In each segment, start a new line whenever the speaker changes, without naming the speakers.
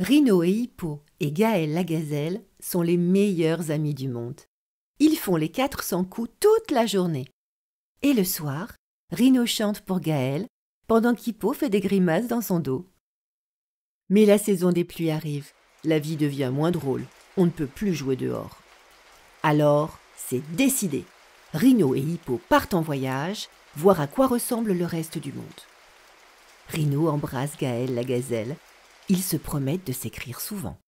Rino et Hippo et Gaël la gazelle sont les meilleurs amis du monde. Ils font les 400 coups toute la journée. Et le soir, Rino chante pour Gaël pendant qu'Hippo fait des grimaces dans son dos. Mais la saison des pluies arrive, la vie devient moins drôle, on ne peut plus jouer dehors. Alors, c'est décidé. Rino et Hippo partent en voyage, voir à quoi ressemble le reste du monde. Rino embrasse Gaël la gazelle. Ils se promettent de s'écrire souvent.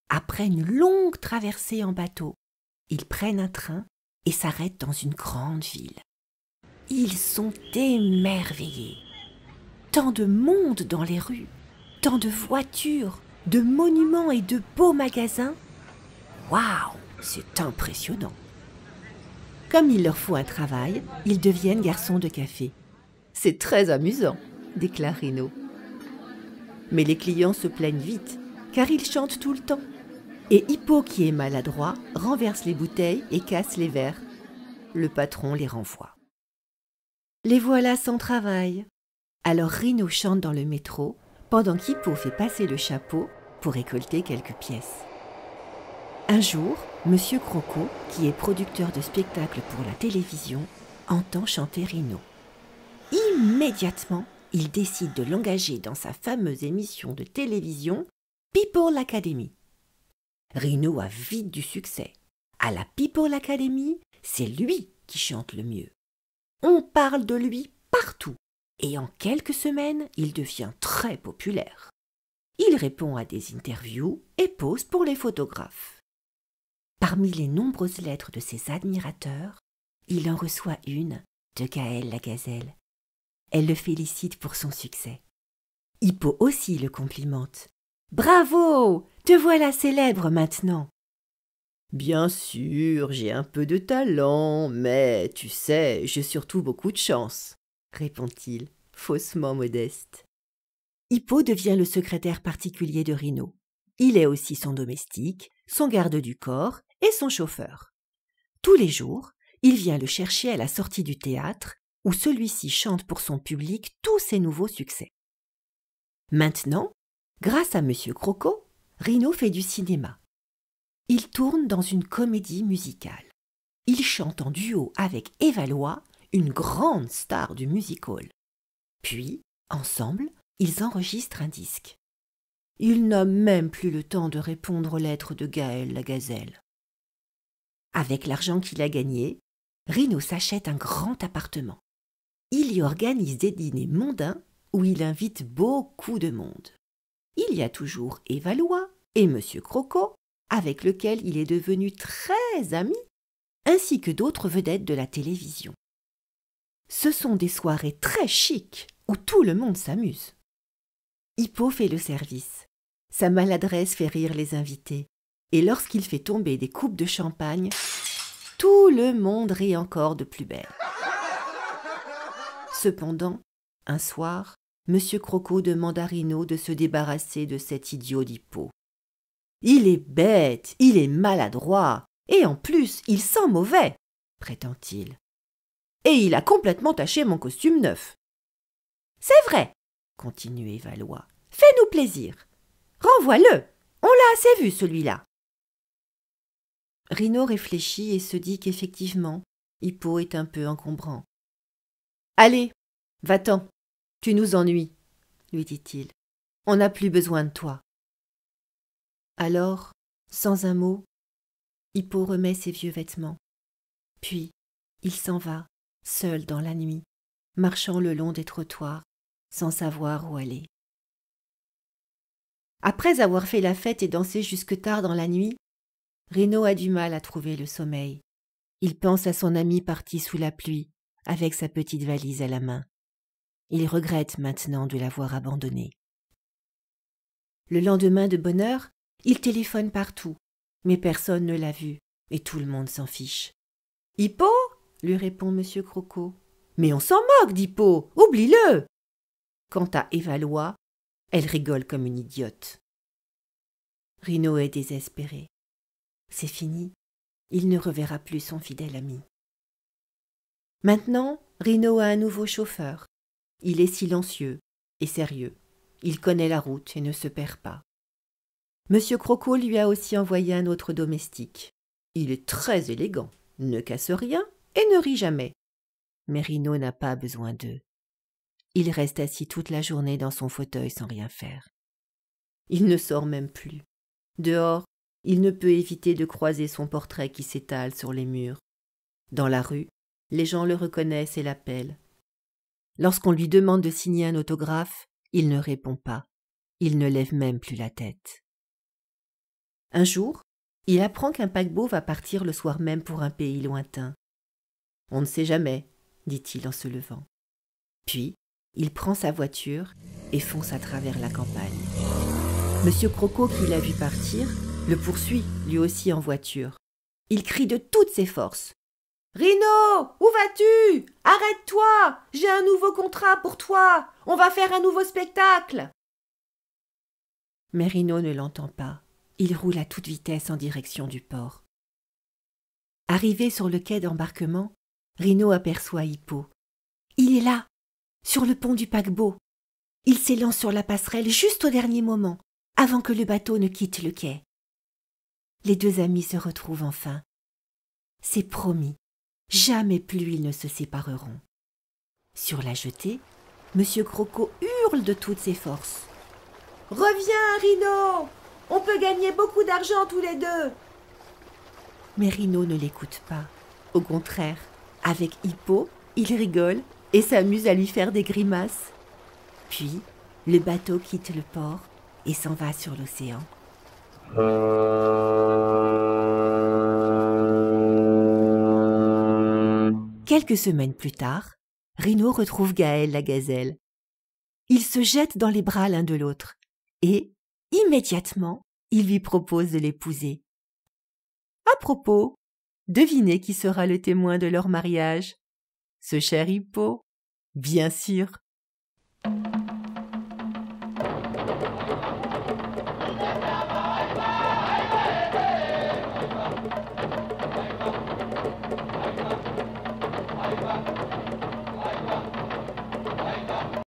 Après une longue traversée en bateau, ils prennent un train et s'arrêtent dans une grande ville. Ils sont émerveillés. Tant de monde dans les rues, tant de voitures, de monuments et de beaux magasins. Waouh, c'est impressionnant. Comme il leur faut un travail, ils deviennent garçons de café. C'est très amusant, déclare Rino. Mais les clients se plaignent vite, car ils chantent tout le temps. Et Hippo, qui est maladroit, renverse les bouteilles et casse les verres. Le patron les renvoie. Les voilà sans travail. Alors Rino chante dans le métro, pendant qu'Hippo fait passer le chapeau pour récolter quelques pièces. Un jour, Monsieur Croco, qui est producteur de spectacles pour la télévision, entend chanter Rino. Immédiatement, il décide de l'engager dans sa fameuse émission de télévision People Academy. Rino a vite du succès. À la People Academy, c'est lui qui chante le mieux. On parle de lui partout et en quelques semaines, il devient très populaire. Il répond à des interviews et pose pour les photographes. Parmi les nombreuses lettres de ses admirateurs, il en reçoit une de Gaël la gazelle. Elle le félicite pour son succès. Hippo aussi le complimente. « Bravo, te voilà célèbre maintenant !»« Bien sûr, j'ai un peu de talent, mais tu sais, j'ai surtout beaucoup de chance, » répond-il, faussement modeste. Hippo devient le secrétaire particulier de Rino. Il est aussi son domestique, son garde du corps et son chauffeur. Tous les jours, il vient le chercher à la sortie du théâtre, où celui-ci chante pour son public tous ses nouveaux succès. Maintenant, grâce à Monsieur Croco, Rino fait du cinéma. Il tourne dans une comédie musicale. Il chante en duo avec Eva Loi, une grande star du music-hall. Puis, ensemble, ils enregistrent un disque. Il n'a même plus le temps de répondre aux lettres de Gaël la gazelle. Avec l'argent qu'il a gagné, Rino s'achète un grand appartement. Il y organise des dîners mondains où il invite beaucoup de monde. Il y a toujours Eva Loi et Monsieur Croco, avec lequel il est devenu très ami, ainsi que d'autres vedettes de la télévision. Ce sont des soirées très chics où tout le monde s'amuse. Hippo fait le service. Sa maladresse fait rire les invités. Et lorsqu'il fait tomber des coupes de champagne, tout le monde rit encore de plus belle. Cependant, un soir, Monsieur Croco demande à Rino de se débarrasser de cet idiot d'Hippo. « Il est bête, il est maladroit, et en plus, il sent mauvais, » prétend-il. « Et il a complètement taché mon costume neuf. »« C'est vrai, » continue Eva Loi. « Fais-nous plaisir. Renvoie-le, on l'a assez vu celui-là. » Rino réfléchit et se dit qu'effectivement, Hippo est un peu encombrant. « Allez, va-t'en, tu nous ennuies, » lui dit-il. « On n'a plus besoin de toi. » Alors, sans un mot, Hippo remet ses vieux vêtements. Puis, il s'en va, seul dans la nuit, marchant le long des trottoirs, sans savoir où aller. Après avoir fait la fête et dansé jusque tard dans la nuit, Rino a du mal à trouver le sommeil. Il pense à son ami parti sous la pluie, avec sa petite valise à la main. Il regrette maintenant de l'avoir abandonné. Le lendemain de bonne heure, il téléphone partout, mais personne ne l'a vu, et tout le monde s'en fiche. « Hippo ?» lui répond Monsieur Croco. « Mais on s'en moque d'Hippo, oublie-le !» Quant à Eva Loi, elle rigole comme une idiote. Rino est désespéré. C'est fini, il ne reverra plus son fidèle ami. Maintenant, Rino a un nouveau chauffeur. Il est silencieux et sérieux. Il connaît la route et ne se perd pas. Monsieur Croco lui a aussi envoyé un autre domestique. Il est très élégant, ne casse rien et ne rit jamais. Mais Rino n'a pas besoin d'eux. Il reste assis toute la journée dans son fauteuil sans rien faire. Il ne sort même plus. Dehors, il ne peut éviter de croiser son portrait qui s'étale sur les murs. Dans la rue, les gens le reconnaissent et l'appellent. Lorsqu'on lui demande de signer un autographe, il ne répond pas. Il ne lève même plus la tête. Un jour, il apprend qu'un paquebot va partir le soir même pour un pays lointain. « On ne sait jamais », dit-il en se levant. Puis, il prend sa voiture et fonce à travers la campagne. Monsieur Croco, qui l'a vu partir, le poursuit, lui aussi en voiture. Il crie de toutes ses forces. « Rino, où vas-tu? Arrête-toi! J'ai un nouveau contrat pour toi! On va faire un nouveau spectacle !» Mais Rino ne l'entend pas. Il roule à toute vitesse en direction du port. Arrivé sur le quai d'embarquement, Rino aperçoit Hippo. Il est là, sur le pont du paquebot. Il s'élance sur la passerelle juste au dernier moment, avant que le bateau ne quitte le quai. Les deux amis se retrouvent enfin. C'est promis, jamais plus ils ne se sépareront. Sur la jetée, Monsieur Croco hurle de toutes ses forces. « Reviens, Rino! On peut gagner beaucoup d'argent tous les deux !» Mais Rino ne l'écoute pas. Au contraire, avec Hippo, il rigole et s'amuse à lui faire des grimaces. Puis, le bateau quitte le port et s'en va sur l'océan. Quelques semaines plus tard, Rino retrouve Gaël la gazelle. Ils se jettent dans les bras l'un de l'autre et, immédiatement, il lui propose de l'épouser. À propos, devinez qui sera le témoin de leur mariage? Ce cher Hippo, bien sûr.